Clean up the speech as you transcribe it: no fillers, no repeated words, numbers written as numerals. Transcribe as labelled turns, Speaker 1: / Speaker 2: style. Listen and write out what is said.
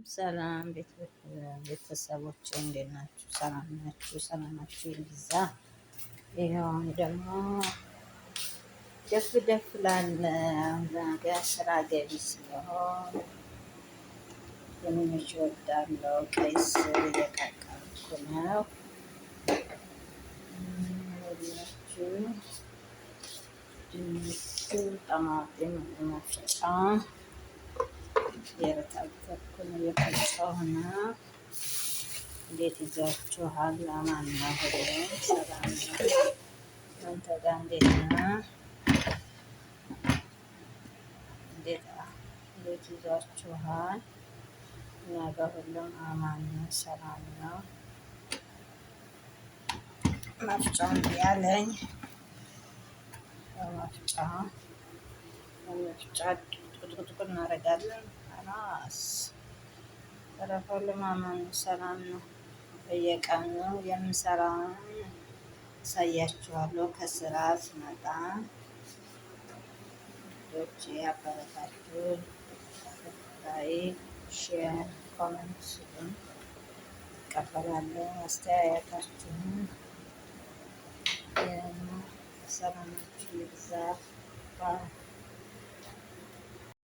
Speaker 1: ሰላም ቤተሰቦች እንዴት ናችሁ? ሰላም ናችሁ? ሰላማችሁ ይብዛ። ይኸው አሁን ደግሞ ደፍ ደፍ ላለ ነገ ስራ ገቢ ሲሆን ድንች እወዳለሁ። ቀይ ስር እየቀቀልኩ ነው። ድንቹ ጠማጤም መፍጫ እየበታተኩ ነው፣ እየፈጨሁ ነው። እንዴት ይዟችኋል? አማን ነው? ሁሉም ሰላም ነው? እናንተ ጋር እንዴት ነው? እንዴት ይዟችኋል? እኛ ጋር ሁሉም አማን ነው፣ ሰላም ነው። መፍጫው እምቢ አለኝ። በመፍጫ ጡጥቁጥቁ እናደርጋለን። ራስ ተረፈ ሁሉም አማን ነው፣ ሰላም ነው። በየቀኑ የምሰራውን አሳያችኋለሁ። ከስራ ስመጣ ልጆች ያበረታቱን። ላይክ፣ ሼር፣ ኮመንት ስጡን፣ እቀበላለሁ አስተያየታችሁን። ሰላማችሁ ይብዛ።